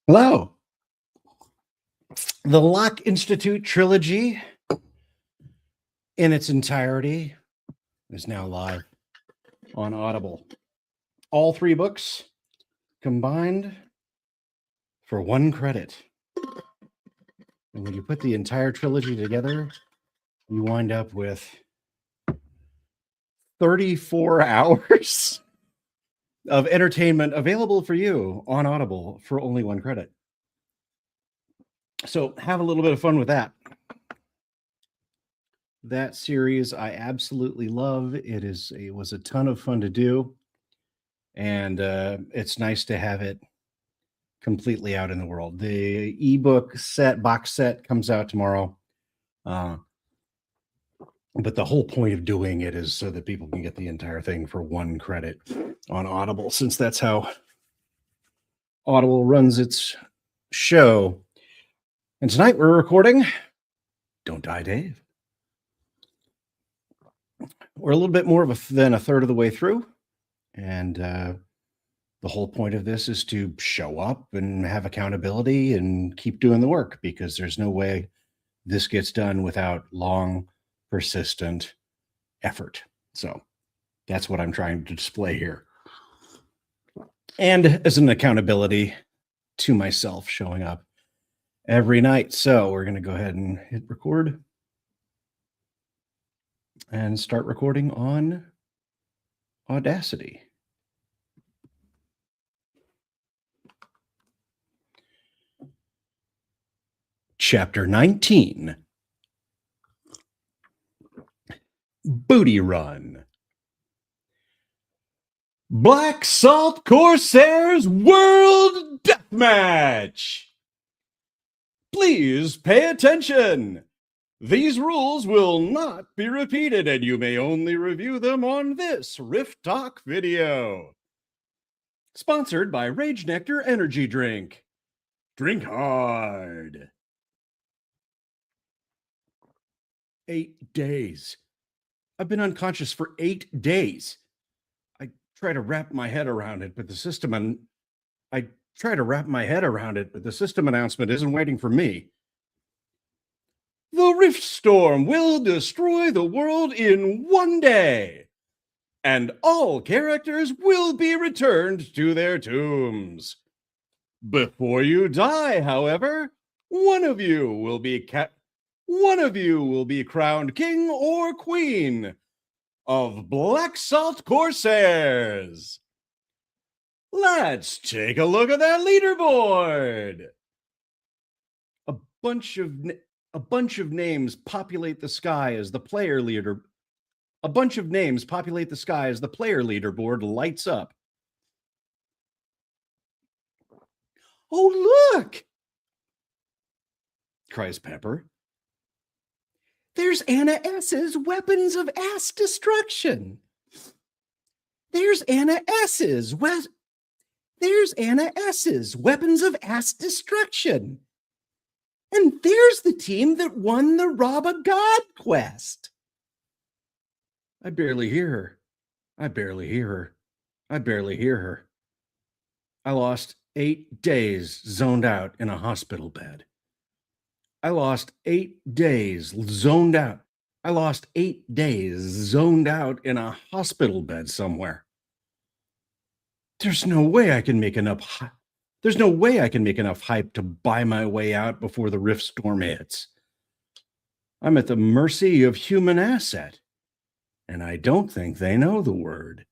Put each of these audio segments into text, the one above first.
Hello. The Locke Institute trilogy in its entirety is now live on Audible. All three books combined for one credit. And when you put the entire trilogy together, you wind up with 34 hours of entertainment available for you on Audible for only one credit. So have a little bit of fun with that. That series I absolutely love. It was a ton of fun to do, and it's nice to have it completely out in the world. The ebook box set comes out tomorrow, but the whole point of doing it is so that people can get the entire thing for one credit on Audible, since that's how Audible runs its show. And tonight we're recording Don't Die, Dave. We're a little bit more than a third of the way through, and the whole point of this is to show up and have accountability and keep doing the work, because there's no way this gets done without long, persistent effort. So that's what I'm trying to display here. And as an accountability to myself, showing up every night. So we're going to go ahead and hit record and start recording on Audacity. Chapter 19, Booty Run. Black Salt Corsairs World Deathmatch. Please pay attention. These rules will not be repeated, and you may only review them on this Rift Talk video. Sponsored by Rage Nectar Energy Drink. Drink hard. 8 days. I've been unconscious for 8 days. I try to wrap my head around it, but the system announcement isn't waiting for me. The Rift Storm will destroy the world in 1 day, and all characters will be returned to their tombs. Before you die, however, one of you will be crowned king or queen of Black Salt Corsairs. Let's take a look at that leaderboard. A bunch of names populate the sky as the player leaderboard lights up. Oh, look! Cries Pepper. There's Anna S.'s Weapons of Ass Destruction. There's Anna S.'s Weapons of Ass Destruction. And there's the team that won the Rob a God quest. I barely hear her. I lost 8 days zoned out in a hospital bed. I lost 8 days zoned out in a hospital bed somewhere. There's no way I can make enough hype to buy my way out before the Rift Storm hits. I'm at the mercy of human asset, and I don't think they know the word.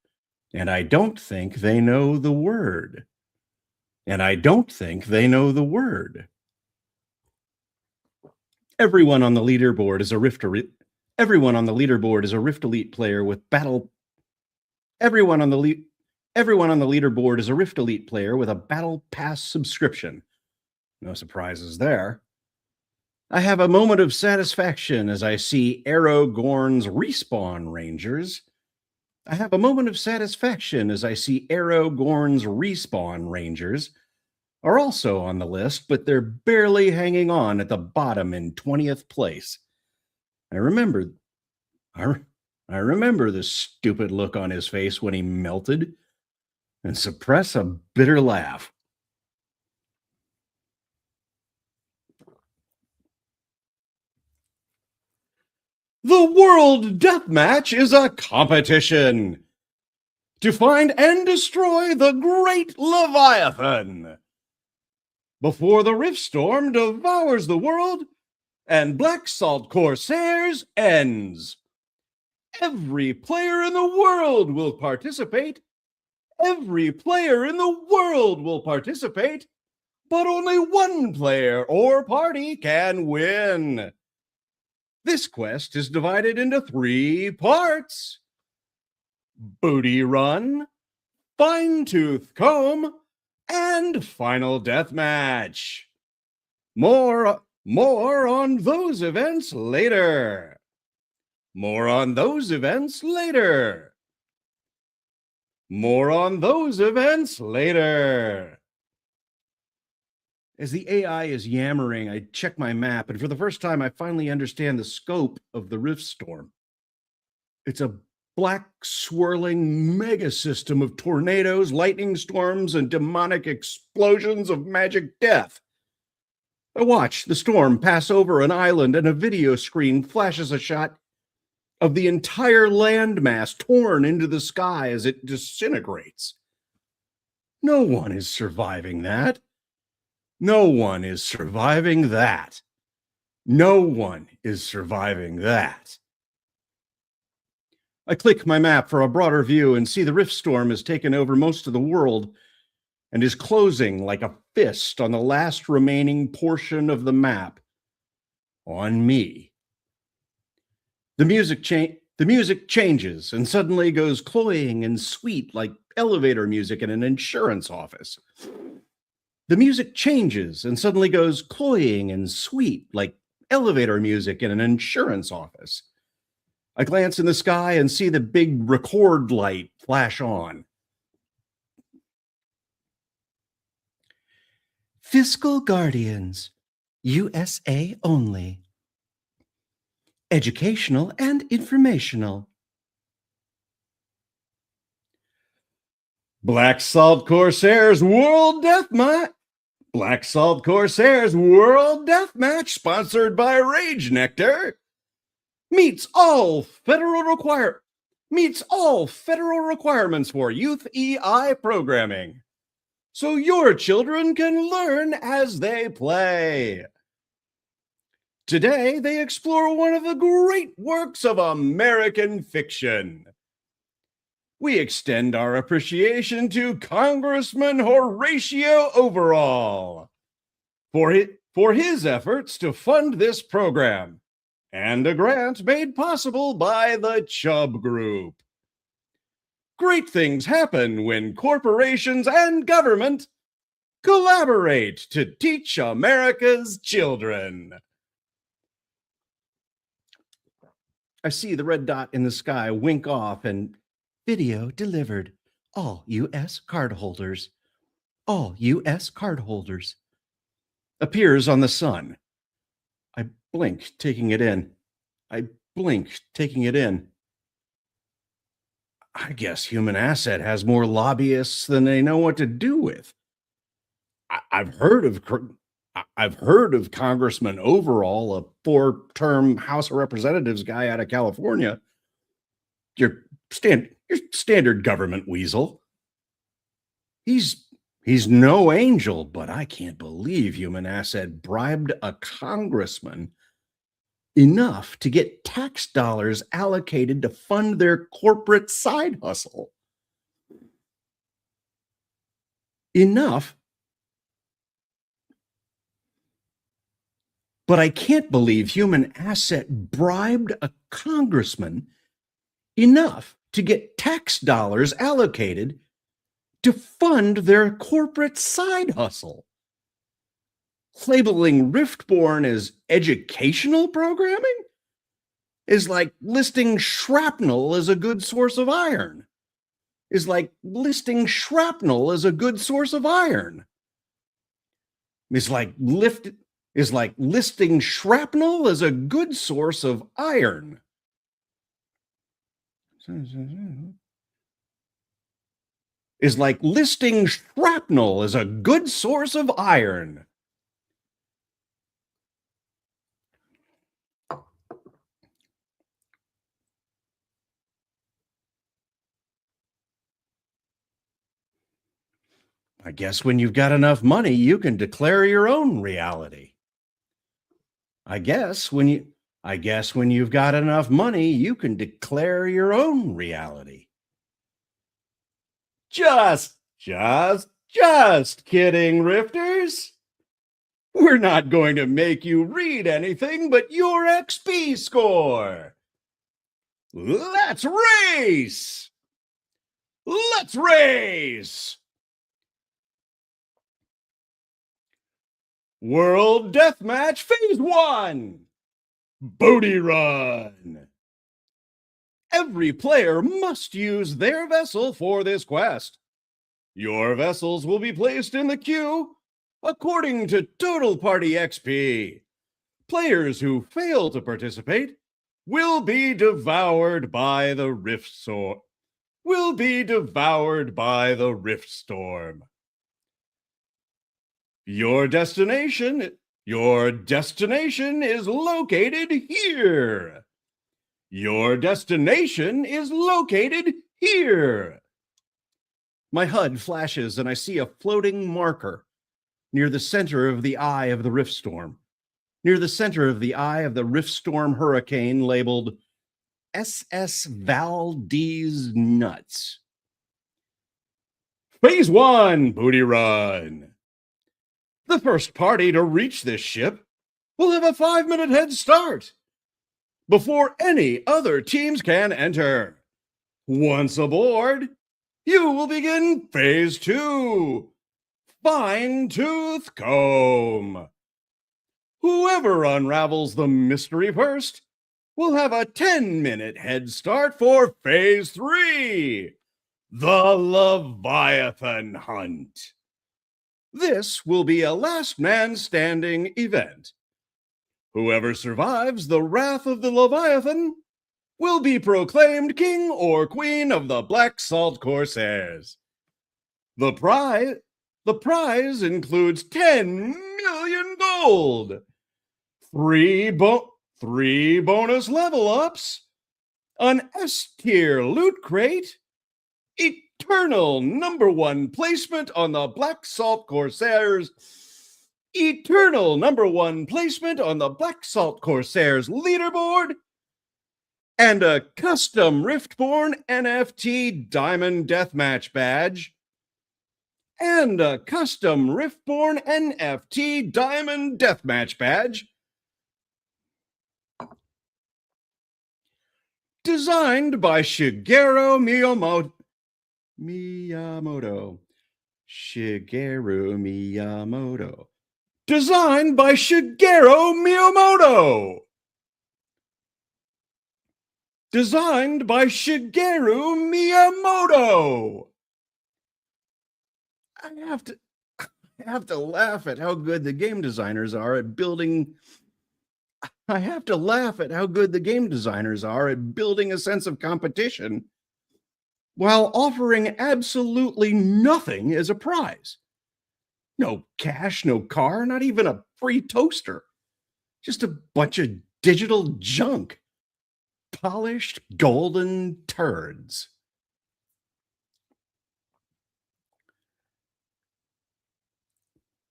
Everyone on the leaderboard is a Rift Elite player with a Battle Pass subscription. No surprises there. I have a moment of satisfaction as I see Aragorn's Respawn Rangers are also on the list, but they're barely hanging on at the bottom in 20th place. I remember the stupid look on his face when he melted, and suppress a bitter laugh. The World Deathmatch is a competition to find and destroy the Great Leviathan before the Rift Storm devours the world and Black Salt Corsairs ends. Every player in the world will participate. Every player in the world will participate, but only one player or party can win. This quest is divided into 3 parts: Booty Run, Fine Tooth Comb, and Final Deathmatch. More on those events later. More on those events later. More on those events later. As the AI is yammering, I check my map, and for the first time, I finally understand the scope of the Rift Storm. It's a black, swirling mega system of tornadoes, lightning storms, and demonic explosions of magic death. I watch the storm pass over an island, and a video screen flashes a shot of the entire landmass torn into the sky as it disintegrates. No one is surviving that. No one is surviving that. No one is surviving that. I click my map for a broader view and see the Rift Storm has taken over most of the world and is closing like a fist on the last remaining portion of the map on me. The music changes and suddenly goes cloying and sweet like elevator music in an insurance office. The music changes and suddenly goes cloying and sweet like elevator music in an insurance office. I glance in the sky and see the big record light flash on. Fiscal Guardians, USA only. Educational and informational. Black Salt Corsairs World Deathmatch. Black Salt Corsairs World Deathmatch, sponsored by Rage Nectar, meets all federal requirements for Youth EI programming, so your children can learn as they play. Today, they explore one of the great works of American fiction. We extend our appreciation to Congressman Horatio Overall for his efforts to fund this program, and a grant made possible by the Chubb Group. Great things happen when corporations and government collaborate to teach America's children. I see the red dot in the sky wink off and video delivered. All U.S. cardholders. All U.S. cardholders. Appears on the sun. I blink, taking it in. I guess Human Asset has more lobbyists than they know what to do with. I've heard of Congressman Overall, a 4-term House of Representatives guy out of California. Your standard government weasel. He's no angel, but I can't believe Human Asset bribed a congressman enough to get tax dollars allocated to fund their corporate side hustle. Enough. But I can't believe Human Asset bribed a congressman enough to get tax dollars allocated to fund their corporate side hustle. Labeling Riftborn as educational programming is like listing shrapnel as a good source of iron. Is like listing shrapnel as a good source of iron. Is like listing shrapnel as a good source of iron. Is like listing shrapnel as a good source of iron. I guess when you've got enough money, you can declare your own reality. I guess when you I guess when you've got enough money, you can declare your own reality. Just kidding, Rifters. We're not going to make you read anything but your XP score. Let's race! Let's race! World Deathmatch Phase 1. Booty Run. Every player must use their vessel for this quest. Your vessels will be placed in the queue according to total party XP. Players who fail to participate will be devoured by the Rift Storm. Your destination is located here. My HUD flashes and I see a floating marker near the center of the eye of the Rift Storm. Near the center of the eye of the Rift Storm hurricane labeled SS Valdez Nuts. Phase 1, Booty Run. The first party to reach this ship will have a 5-minute head start before any other teams can enter. Once aboard, you will begin Phase 2, Fine-Tooth Comb. Whoever unravels the mystery first will have a 10-minute head start for Phase 3, the Leviathan Hunt. This will be a last man standing event. Whoever survives the wrath of the Leviathan will be proclaimed king or queen of the Black Salt Corsairs. The prize includes 10 million gold, three bonus level ups, an S-tier loot crate, eternal #1 placement on the Black Salt Corsairs leaderboard, and a custom Riftborn NFT Diamond Deathmatch badge. Designed by Shigeru Miyamoto. Designed by Shigeru Miyamoto. I have to laugh at how good the game designers are at building a sense of competition while offering absolutely nothing as a prize. No cash, no car, not even a free toaster. Just a bunch of digital junk. Polished golden turds.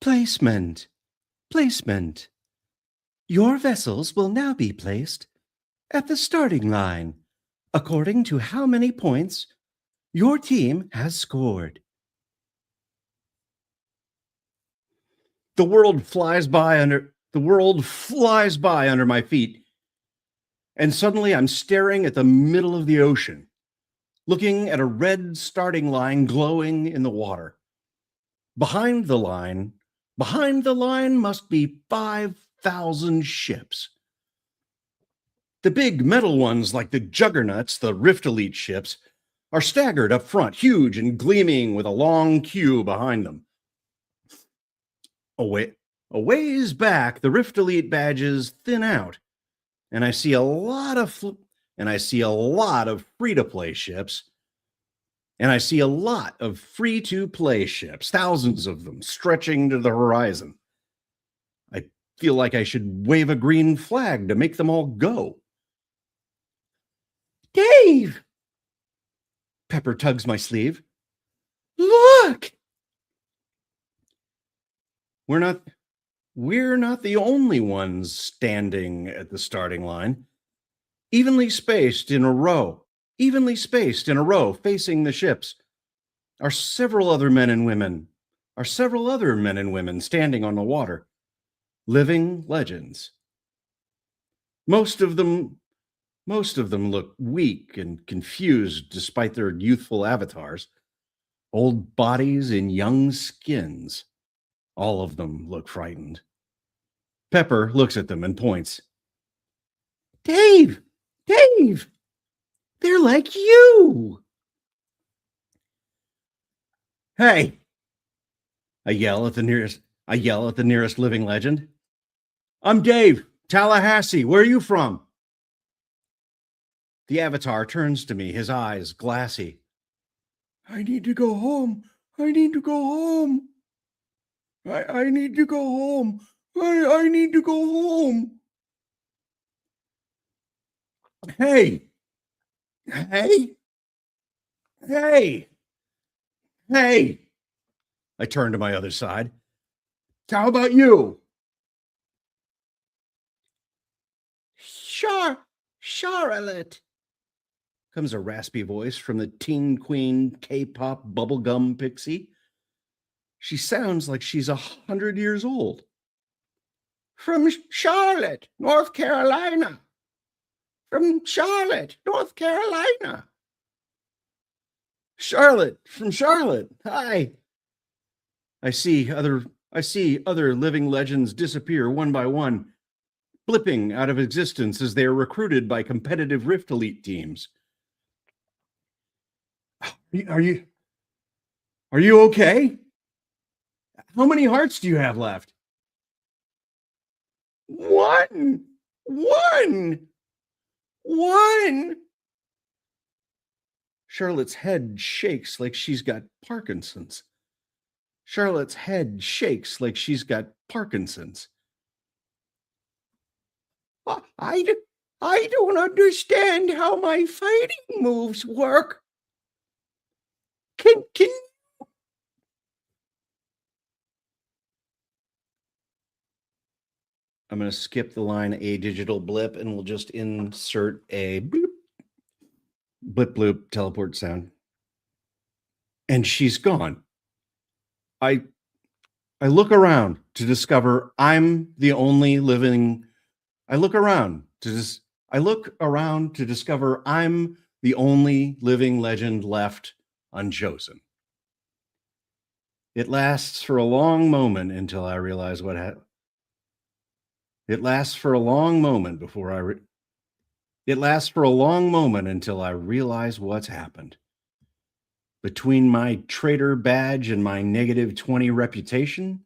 Placement. Your vessels will now be placed at the starting line according to how many points your team has scored. The world flies by under my feet, and suddenly I'm staring at the middle of the ocean, looking at a red starting line glowing in the water. Behind the line must be 5,000 ships. The big metal ones, like the Juggernauts, the Rift Elite ships, are staggered up front, huge and gleaming with a long queue behind them. A ways back, the Rift Elite badges thin out, and I see a lot of free-to-play ships, thousands of them stretching to the horizon. I feel like I should wave a green flag to make them all go. Dave! Pepper tugs my sleeve. Look! We're not we're not the only ones standing at the starting line, evenly spaced in a row, evenly spaced in a row facing the ships are several other men and women, are several other men and women standing on the water, living legends. Most of them most of them look weak and confused despite their youthful avatars, old bodies in young skins. All of them look frightened. Pepper looks at them and points. Dave! Dave! They're like you! Hey! I yell at the nearest living legend. I'm Dave, Tallahassee. Where are you from? The avatar turns to me, his eyes glassy. I need to go home. I need to go home. I need to go home. I need to go home. Hey. Hey. Hey. Hey. I turn to my other side. How about you? Charlotte, comes a raspy voice from the teen queen K-pop bubblegum pixie. She sounds like she's 100 years old. From Charlotte, North Carolina. From Charlotte, North Carolina. Charlotte, from Charlotte. Hi. I see other living legends disappear one by one, blipping out of existence as they are recruited by competitive Rift Elite teams. Are you okay? How many hearts do you have left? One. Charlotte's head shakes like she's got Parkinson's. I don't understand how my fighting moves work. Can I'm going to skip the line a digital blip and we'll just insert a bloop, blip bloop teleport sound. And she's gone. I look around to discover I'm the only living. I look around to discover I'm the only living legend left unchosen. It lasts for a long moment until I realize what happened. It lasts for a long moment until I realize what's happened. Between my traitor badge and my -20 reputation,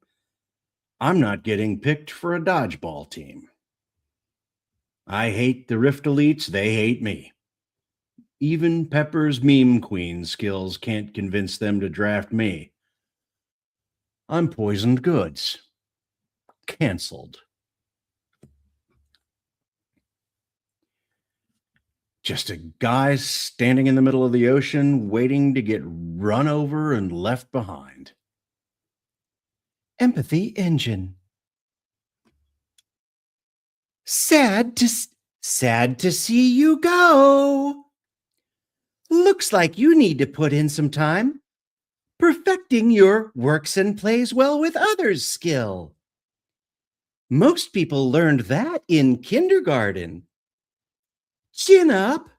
I'm not getting picked for a dodgeball team. I hate the Rift Elites, they hate me. Even Pepper's meme queen skills can't convince them to draft me. I'm poisoned goods. Canceled. Just a guy standing in the middle of the ocean waiting to get run over and left behind. Empathy engine. Sad to see you go. Looks like you need to put in some time perfecting your works and plays well with others skill. Most people learned that in kindergarten. Chin up.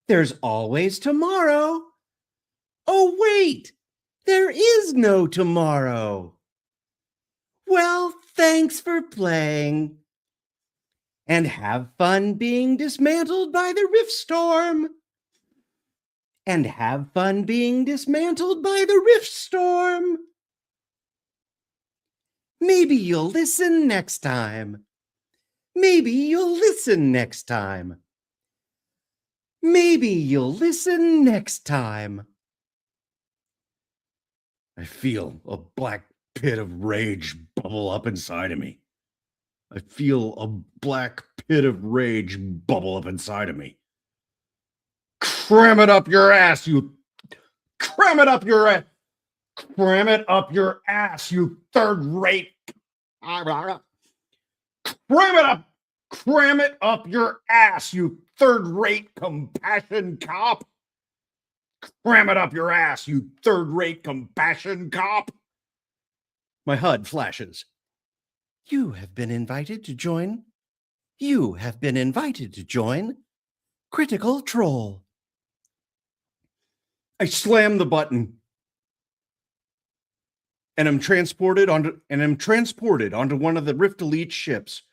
There's always tomorrow. Oh, wait. There is no tomorrow. Well, thanks for playing. And have fun being dismantled by the Rift Storm. Maybe you'll listen next time. Maybe you'll listen next time. I feel a black pit of rage bubble up inside of me. Cram it up your ass, you third-rate Cram it up! Cram it up your ass, you third-rate compassion cop! Cram it up your ass, you third-rate compassion cop! My HUD flashes. You have been invited to join. You have been invited to join Critical Troll. I slam the button and am transported onto one of the Rift Elite ships,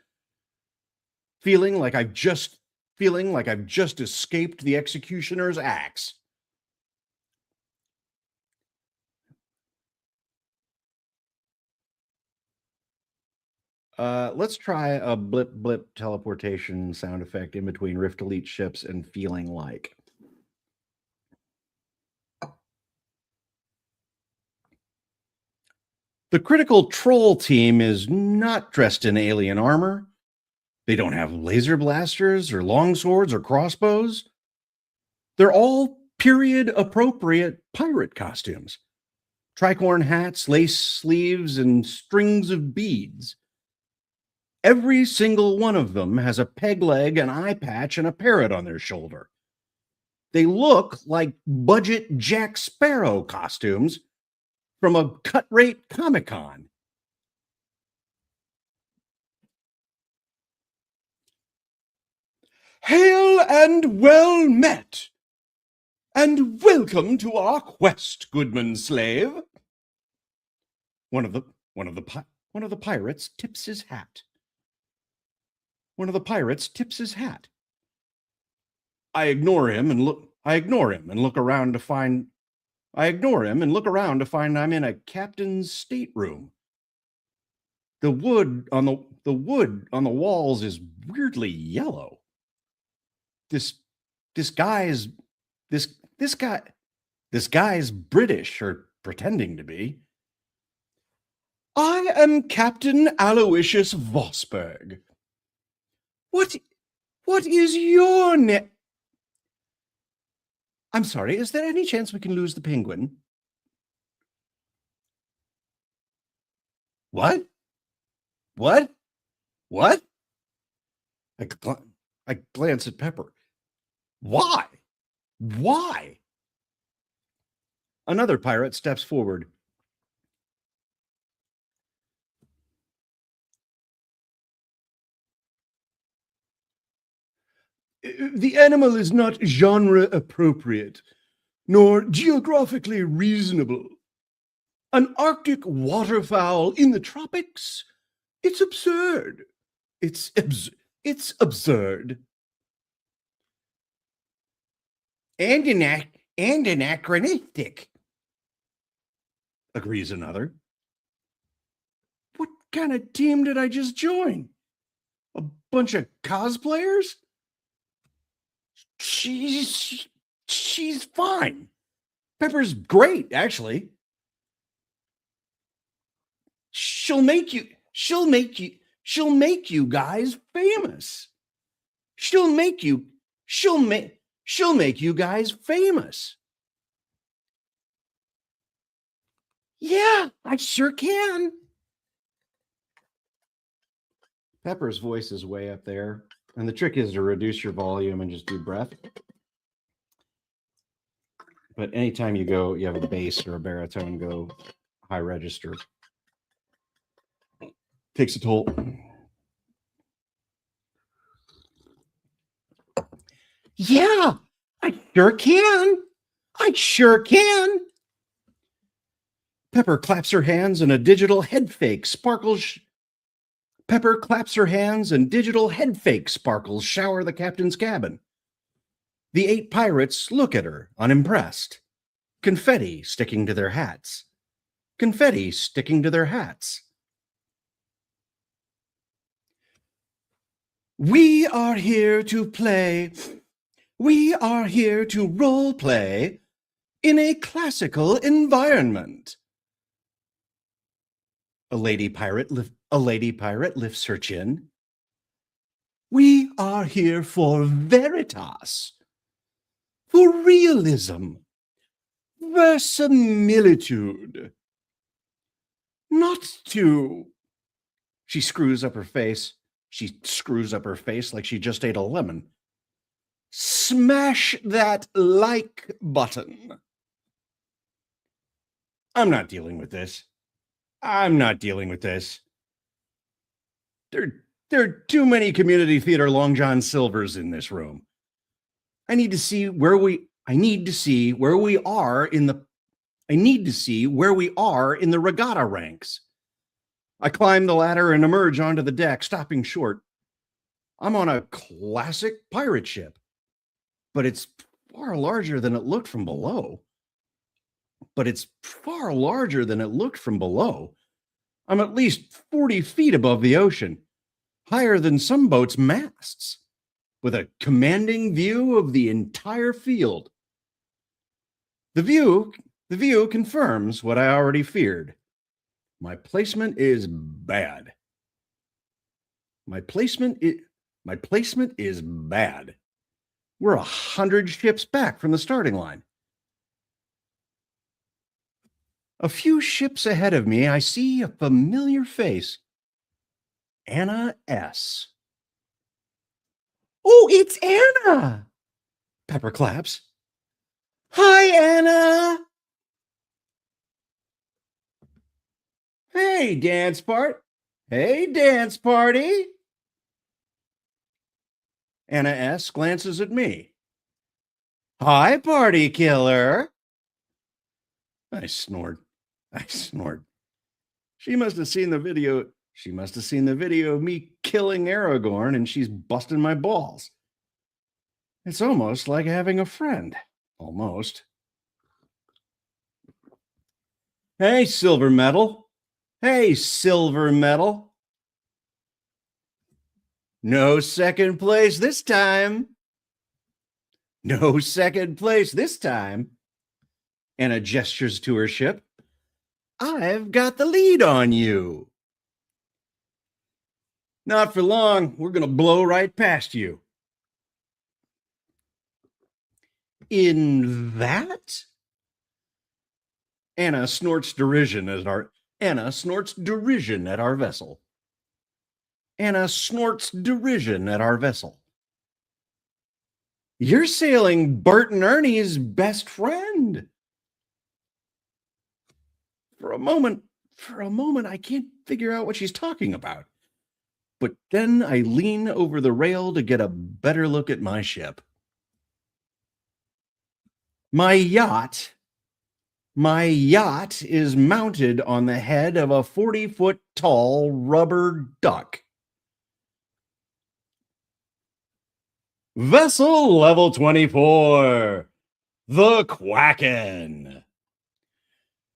feeling like I've just escaped the executioner's axe. Let's try a blip blip teleportation sound effect in between Rift Elite ships and feeling like. The Critical Troll team is not dressed in alien armor. They don't have laser blasters or longswords or crossbows. They're all period appropriate pirate costumes. Tricorn hats, lace sleeves, and strings of beads. Every single one of them has a peg leg, an eye patch, and a parrot on their shoulder. They look like budget Jack Sparrow costumes from a cut-rate Comic-Con. Hail and well met, and welcome to our quest, Goodman slave. One of the pirates tips his hat. I ignore him and look around to find I'm in a captain's stateroom. The wood on the walls is weirdly yellow. This guy's British, or pretending to be. I am Captain Aloysius Vosberg. What is your name? I'm sorry, is there any chance we can lose the penguin? What? I glance at Pepper. Why? Another pirate steps forward. The animal is not genre appropriate, nor geographically reasonable. An Arctic waterfowl in the tropics? It's absurd. It's absurd. And anachronistic, agrees another. What kind of team did I just join? A bunch of cosplayers? She's fine. Pepper's great, actually. She'll make you guys famous. She'll make you guys famous. Yeah, I sure can. Pepper's voice is way up there. And the trick is to reduce your volume and just do breath. But anytime you have a bass or a baritone, go high register. Takes a toll. Yeah, I sure can. Pepper claps her hands and digital head fake sparkles shower the captain's cabin. The 8 pirates look at her, unimpressed. Confetti sticking to their hats. We are here to role play in a classical environment. A lady pirate lifts her chin. We are here for veritas, for realism, verisimilitude. Not to She screws up her face. She screws up her face like she just ate a lemon. Smash that like button. I'm not dealing with this. I'm not dealing with this. There are too many community theater Long John Silvers in this room. I need to see where we are in the regatta ranks. I climb the ladder and emerge onto the deck, stopping short. I'm on a classic pirate ship, but it's far larger than it looked from below. I'm at least 40 feet above the ocean, higher than some boats' masts, with a commanding view of the entire field. The view confirms what I already feared. My placement is bad. My placement is bad. We're 100 ships back from the starting line. A few ships ahead of me, I see a familiar face. Anna S. Oh, it's Anna! Pepper claps. Hi, Anna! Hey, dance party! Anna S. glances at me. Hi, party killer! I snort. She must have seen the video of me killing Aragorn, and she's busting my balls. It's almost like having a friend. Almost. Hey, silver medal. No second place this time. Anna gestures to her ship. I've got the lead on you. Not for long. We're going to blow right past you. In that? Anna snorts derision at our vessel. You're sailing Bert and Ernie's best friend. For a moment, I can't figure out what she's talking about. But then I lean over the rail to get a better look at my ship. My yacht is mounted on the head of a 40-foot tall rubber duck. Vessel level 24, the Quacken.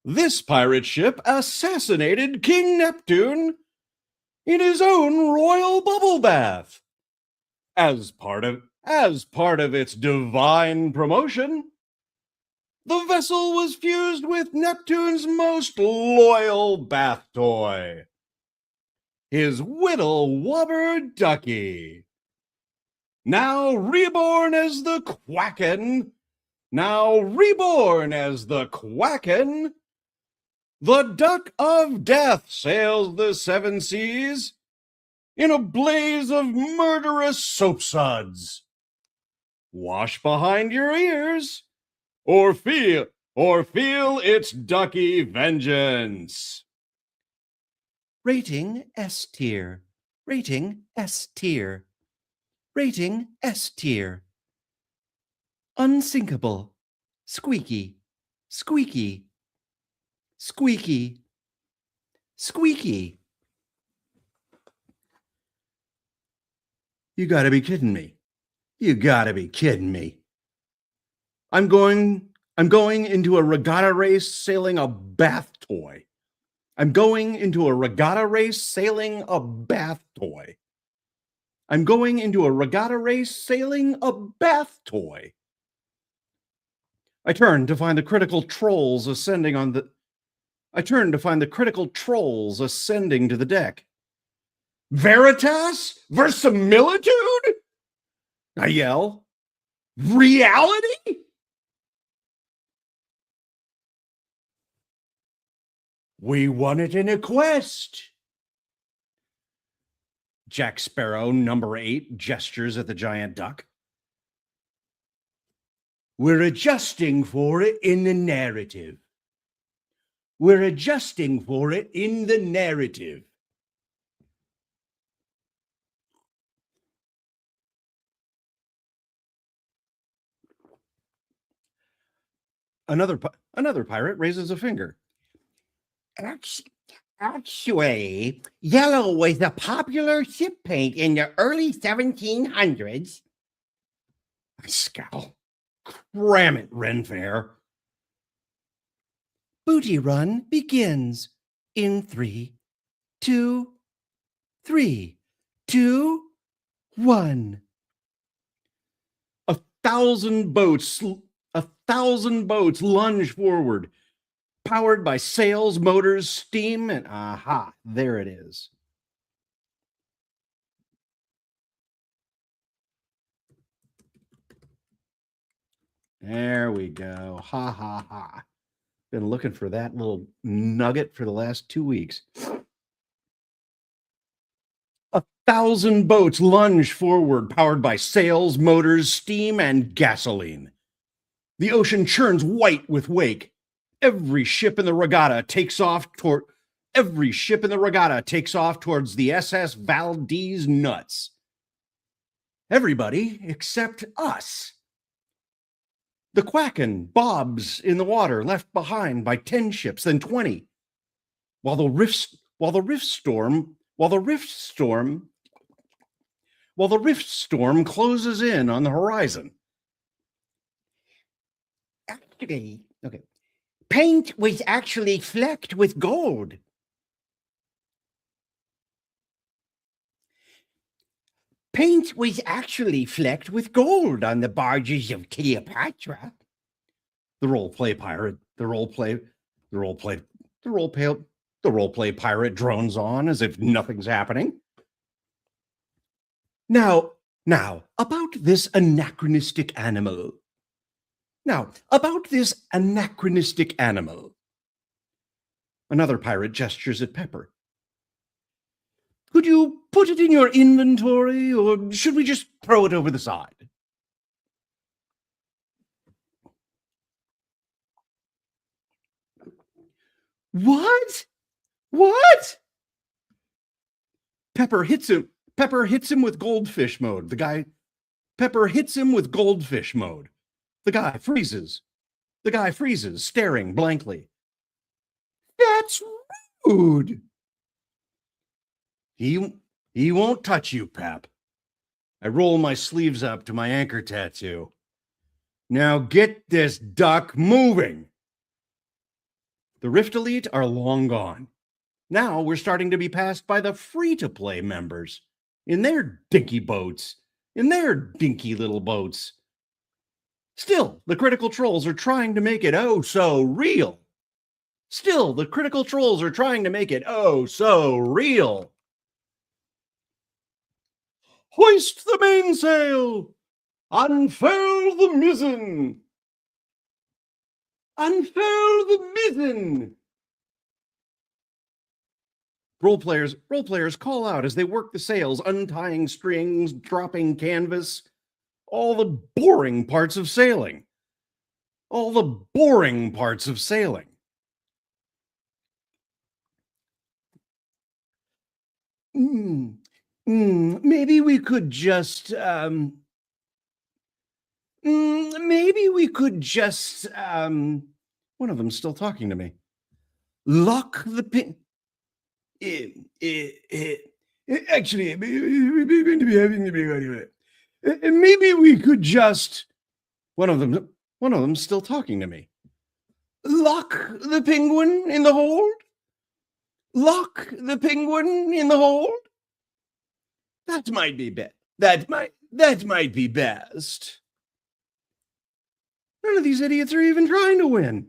This pirate ship assassinated King Neptune in his own royal bubble bath. As part of its divine promotion, the vessel was fused with Neptune's most loyal bath toy, his Whittle Wubber Ducky. Now reborn as the Quacken, the Duck of Death sails the seven seas in a blaze of murderous soapsuds. Wash behind your ears, or feel its ducky vengeance. Rating S tier. Unsinkable. Squeaky. You gotta be kidding me. I'm going into a regatta race sailing a bath toy. I turn to find the critical trolls ascending to the deck. Veritas? Verisimilitude? I yell. Reality? We won it in a quest. Jack Sparrow, number 8, gestures at the giant duck. We're adjusting for it in the narrative. We're adjusting for it in the narrative. Another pirate raises a finger. Actually, yellow was a popular ship paint in the early 1700s. I scowl. Cram it, Renfair. Booty Run begins in 3, 2, 3, 2, 1. 1,000 boats lunge forward, powered by sails, motors, steam, and aha, there it is. There we go. Ha ha ha. Been looking for that little nugget for the last 2 weeks. 1,000 boats lunge forward, powered by sails, motors, steam, and gasoline. The ocean churns white with wake. Every ship in the regatta takes off towards the SS Valdez Nuts. Everybody except us. The Quacken bobs in the water, left behind by 10 ships, then 20. While the rift storm closes in on the horizon. Actually, okay. Paint was actually flecked with gold. Paint was actually flecked with gold on the barges of Cleopatra. The role play pirate drones on as if nothing's happening. Now, about this anachronistic animal. Another pirate gestures at Pepper. Could you put it in your inventory, or should we just throw it over the side? What? Pepper hits him with goldfish mode. The guy freezes. Staring blankly. That's rude. He won't touch you, Pep. I roll my sleeves up to my anchor tattoo. Now get this duck moving. The Rift Elite are long gone. Now we're starting to be passed by the free-to-play members in their dinky little boats. Still, the critical trolls are trying to make it oh so real. Hoist the mainsail! Unfurl the mizzen! Role players call out as they work the sails, untying strings, dropping canvas. All the boring parts of sailing. Maybe we could just one of them's still talking to me. Lock the pin. Actually, we're going to be having the big argument. Maybe we could just. One of them's still talking to me. Lock the penguin in the hold. That might be best. That might be best. None of these idiots are even trying to win.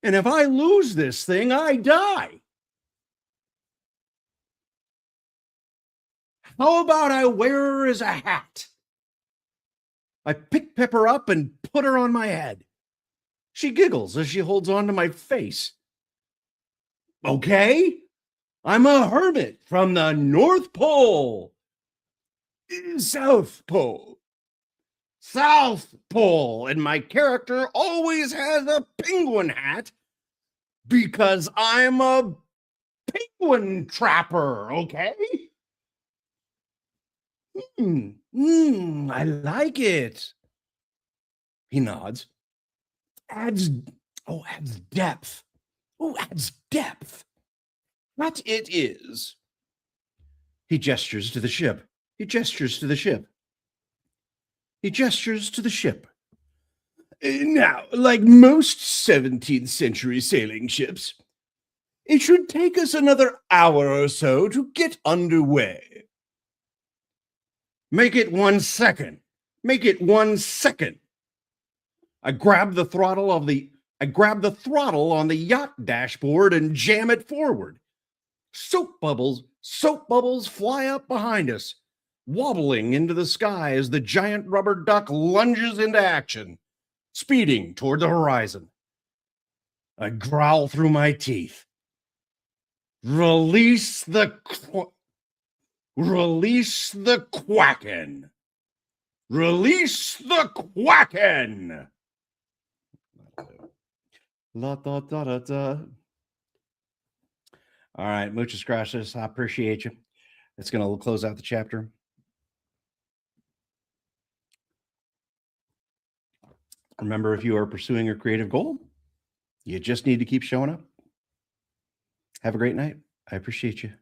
And if I lose this thing, I die. How about I wear her as a hat? I pick Pepper up and put her on my head. She giggles as she holds on to my face. Okay, I'm a hermit from the North Pole. South Pole. South Pole. And my character always has a penguin hat because I'm a penguin trapper, okay? I like it. He nods. Adds depth. Oh, adds depth. That it is. He gestures to the ship. He gestures to the ship. He gestures to the ship. Now, like most 17th century sailing ships, it should take us another hour or so to get underway. Make it 1 second. Make it 1 second. I grab the throttle on the yacht dashboard and jam it forward. Soap bubbles fly up behind us, wobbling into the sky as the giant rubber duck lunges into action, speeding toward the horizon. I growl through my teeth. Release the Quacken. Release the Quacken. La, da, da, da, da. All right, muchas gracias. I appreciate you. It's going to close out the chapter. Remember, if you are pursuing a creative goal, you just need to keep showing up. Have a great night. I appreciate you.